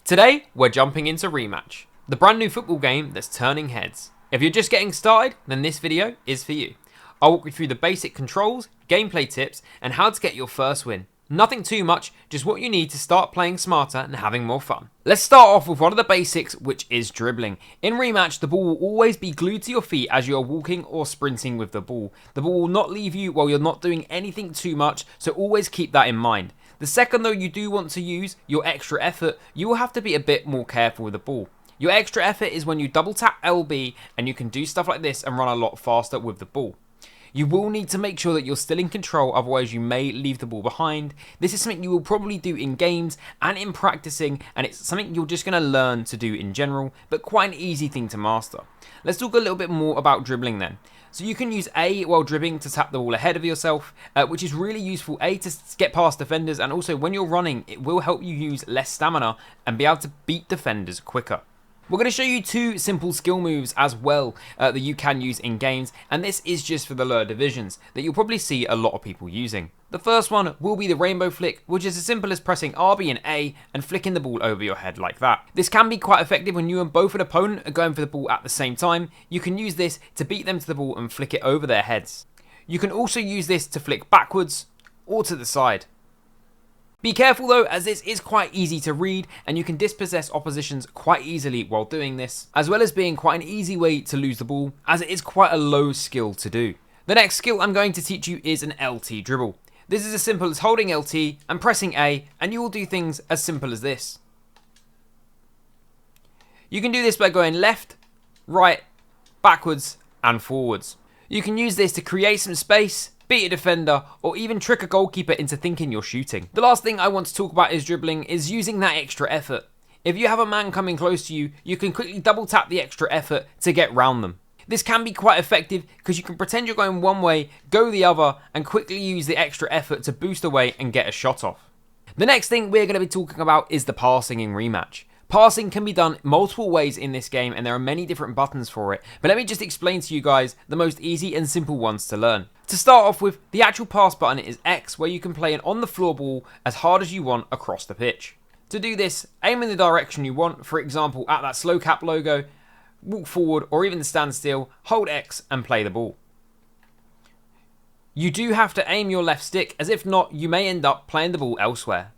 Today, we're jumping into Rematch, the brand new football game that's turning heads. If you're just getting started, then this video is for you. I'll walk you through the basic controls, gameplay tips, and how to get your first win. Nothing too much, just what you need to start playing smarter and having more fun. Let's start off with one of the basics, which is dribbling. In Rematch, the ball will always be glued to your feet as you're walking or sprinting with the ball. The ball will not leave you while you're not doing anything too much, so always keep that in mind. The second though you do want to use your extra effort, you will have to be a bit more careful with the ball. Your extra effort is when you double tap LB and you can do stuff like this and run a lot faster with the ball. You will need to make sure that you're still in control, otherwise you may leave the ball behind. This is something you will probably do in games and in practicing, and it's something you're just going to learn to do in general, but quite an easy thing to master. Let's talk a little bit more about dribbling then. So you can use A while dribbling to tap the ball ahead of yourself, which is really useful, A, to get past defenders, and also when you're running, it will help you use less stamina and be able to beat defenders quicker. We're going to show you two simple skill moves as well that you can use in games, and this is just for the lower divisions that you'll probably see a lot of people using. The first one will be the rainbow flick, which is as simple as pressing RB and A and flicking the ball over your head like that. This can be quite effective when you and both an opponent are going for the ball at the same time. You can use this to beat them to the ball and flick it over their heads. You can also use this to flick backwards or to the side. Be careful though, as this is quite easy to read and you can dispossess oppositions quite easily while doing this, as well as being quite an easy way to lose the ball, as it is quite a low skill to do. The next skill I'm going to teach you is an LT dribble. This is as simple as holding LT and pressing A, and you will do things as simple as this. You can do this by going left, right, backwards and forwards. You can use this to create some space, beat a defender, or even trick a goalkeeper into thinking you're shooting. The last thing I want to talk about is dribbling, is using that extra effort. If you have a man coming close to you, you can quickly double tap the extra effort to get round them. This can be quite effective because you can pretend you're going one way, go the other, and quickly use the extra effort to boost away and get a shot off. The next thing we're going to be talking about is the passing in Rematch. Passing can be done multiple ways in this game and there are many different buttons for it, but let me just explain to you guys the most easy and simple ones to learn. To start off with, the actual pass button is X, where you can play an on the floor ball as hard as you want across the pitch. To do this, aim in the direction you want, for example at that slow cap logo, walk forward or even stand still, hold X and play the ball. You do have to aim your left stick, as if not you may end up playing the ball elsewhere.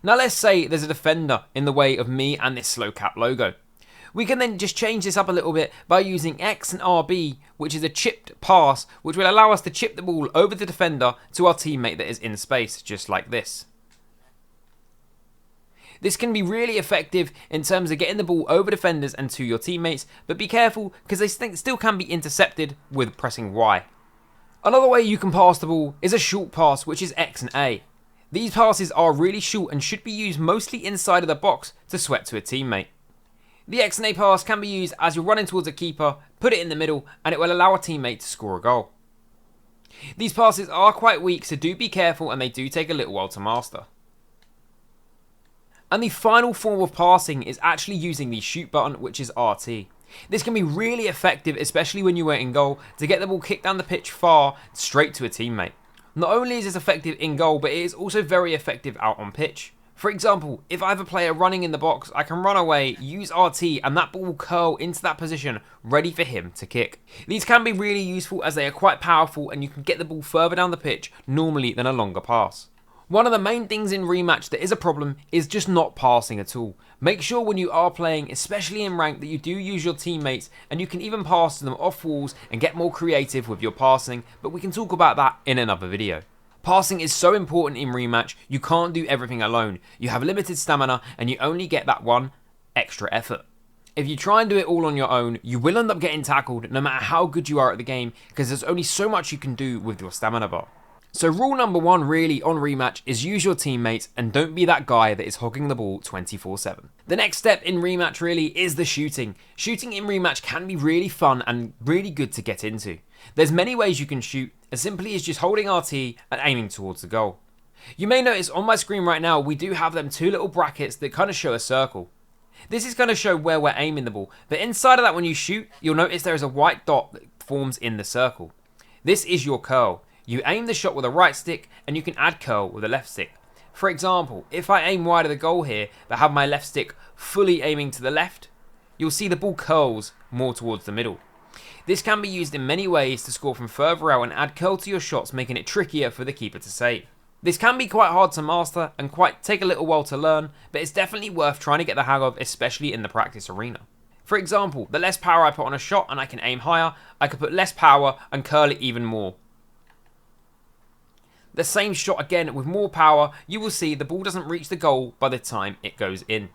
Now let's say there's a defender in the way of me and this slow cap logo. We can then just change this up a little bit by using X and RB, which is a chipped pass, which will allow us to chip the ball over the defender to our teammate that is in space, just like this. This can be really effective in terms of getting the ball over defenders and to your teammates, but be careful because they still can be intercepted with pressing Y. Another way you can pass the ball is a short pass, which is X and A. These passes are really short and should be used mostly inside of the box to sweat to a teammate. The X and A pass can be used as you're running towards a keeper, put it in the middle, and it will allow a teammate to score a goal. These passes are quite weak, so do be careful and they do take a little while to master. And the final form of passing is actually using the shoot button, which is RT. This can be really effective, especially when you are in goal, to get the ball kicked down the pitch far, straight to a teammate. Not only is this effective in goal, but it is also very effective out on pitch. For example, if I have a player running in the box, I can run away, use RT, and that ball will curl into that position, ready for him to kick. These can be really useful as they are quite powerful and you can get the ball further down the pitch normally than a longer pass. One of the main things in Rematch that is a problem is just not passing at all. Make sure when you are playing, especially in rank, that you do use your teammates and you can even pass to them off walls and get more creative with your passing, but we can talk about that in another video. Passing is so important in Rematch, you can't do everything alone. You have limited stamina and you only get that one extra effort. If you try and do it all on your own, you will end up getting tackled no matter how good you are at the game, because there's only so much you can do with your stamina bar. So rule number one really on Rematch is use your teammates and don't be that guy that is hogging the ball 24/7. The next step in Rematch really is the shooting. Shooting in Rematch can be really fun and really good to get into. There's many ways you can shoot, as simply as just holding RT and aiming towards the goal. You may notice on my screen right now we do have them two little brackets that kind of show a circle. This is going to show where we're aiming the ball, but inside of that when you shoot, you'll notice there is a white dot that forms in the circle. This is your curl. You aim the shot with a right stick and you can add curl with a left stick. For example, if I aim wide of the goal here, but have my left stick fully aiming to the left, you'll see the ball curls more towards the middle. This can be used in many ways to score from further out and add curl to your shots, making it trickier for the keeper to save. This can be quite hard to master and quite take a little while to learn, but it's definitely worth trying to get the hang of, especially in the practice arena. For example, the less power I put on a shot and I can aim higher, I can put less power and curl it even more. The same shot again with more power, you will see the ball doesn't reach the goal by the time it goes in.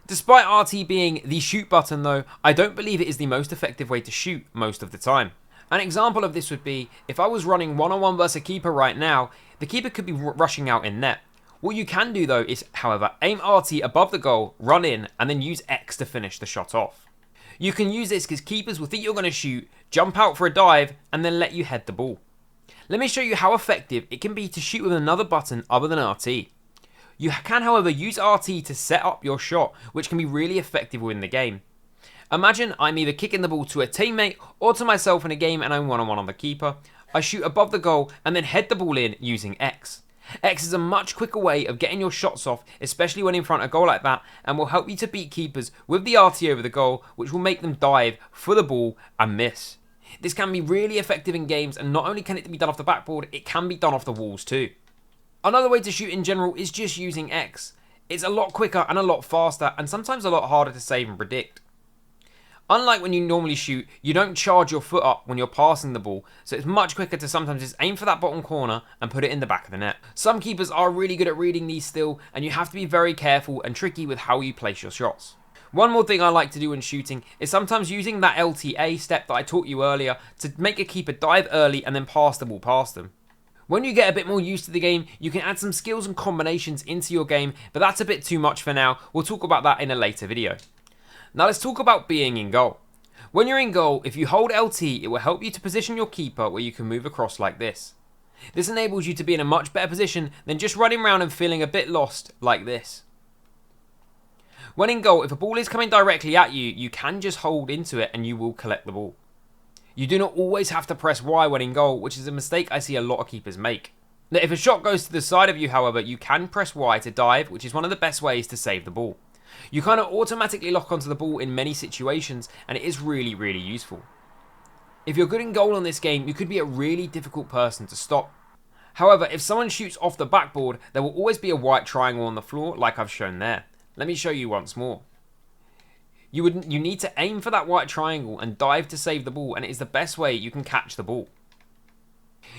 Despite RT being the shoot button though, I don't believe it is the most effective way to shoot most of the time. An example of this would be, if I was running one-on-one versus a keeper right now, the keeper could be rushing out in net. What you can do though is, however, aim RT above the goal, run in, and then use X to finish the shot off. You can use this because keepers will think you're going to shoot, jump out for a dive, and then let you head the ball. Let me show you how effective it can be to shoot with another button other than RT. You can, however, use RT to set up your shot, which can be really effective within the game. Imagine I'm either kicking the ball to a teammate or to myself in a game and I'm one-on-one on the keeper. I shoot above the goal and then head the ball in using X. X is a much quicker way of getting your shots off, especially when in front of a goal like that, and will help you to beat keepers with the RT over the goal, which will make them dive for the ball and miss. This can be really effective in games, and not only can it be done off the backboard, it can be done off the walls too. Another way to shoot in general is just using X. It's a lot quicker and a lot faster, and sometimes a lot harder to save and predict. Unlike when you normally shoot, you don't charge your foot up when you're passing the ball, so it's much quicker to sometimes just aim for that bottom corner and put it in the back of the net. Some keepers are really good at reading these still, and you have to be very careful and tricky with how you place your shots. One more thing I like to do when shooting is sometimes using that LTA step that I taught you earlier to make a keeper dive early and then pass the ball past them. When you get a bit more used to the game, you can add some skills and combinations into your game, but that's a bit too much for now. We'll talk about that in a later video. Now let's talk about being in goal. When you're in goal, if you hold LT, it will help you to position your keeper where you can move across like this. This enables you to be in a much better position than just running around and feeling a bit lost like this. When in goal, if a ball is coming directly at you, you can just hold into it and you will collect the ball. You do not always have to press Y when in goal, which is a mistake I see a lot of keepers make. Now, if a shot goes to the side of you, however, you can press Y to dive, which is one of the best ways to save the ball. You kind of automatically lock onto the ball in many situations, and it is really, really useful. If you're good in goal on this game, you could be a really difficult person to stop. However, if someone shoots off the backboard, there will always be a white triangle on the floor, like I've shown there. Let me show you once more. You need to aim for that white triangle and dive to save the ball, and it is the best way you can catch the ball.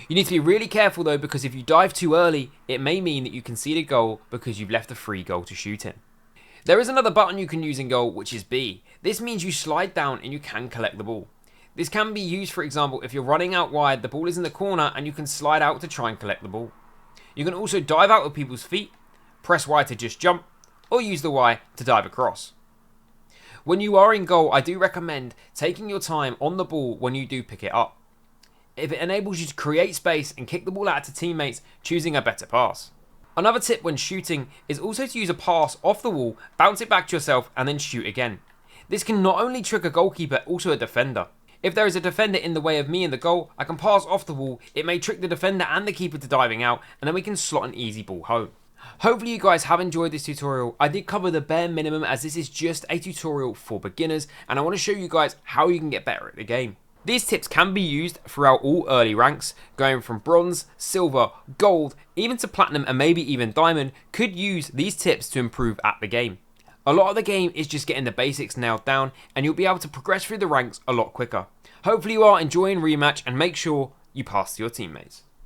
You need to be really careful though, because if you dive too early, it may mean that you concede a goal because you've left a free goal to shoot in. There is another button you can use in goal, which is B. This means you slide down and you can collect the ball. This can be used, for example, if you're running out wide, the ball is in the corner and you can slide out to try and collect the ball. You can also dive out with people's feet, press Y to just jump, or use the Y to dive across. When you are in goal, I do recommend taking your time on the ball when you do pick it up. If it enables you to create space and kick the ball out to teammates, choosing a better pass. Another tip when shooting is also to use a pass off the wall, bounce it back to yourself, and then shoot again. This can not only trick a goalkeeper, also a defender. If there is a defender in the way of me in the goal, I can pass off the wall, it may trick the defender and the keeper to diving out, and then we can slot an easy ball home. Hopefully you guys have enjoyed this tutorial. I did cover the bare minimum as this is just a tutorial for beginners, and I want to show you guys how you can get better at the game. These tips can be used throughout all early ranks, going from bronze, silver, gold, even to platinum and maybe even diamond could use these tips to improve at the game. A lot of the game is just getting the basics nailed down and you'll be able to progress through the ranks a lot quicker. Hopefully you are enjoying Rematch and make sure you pass to your teammates.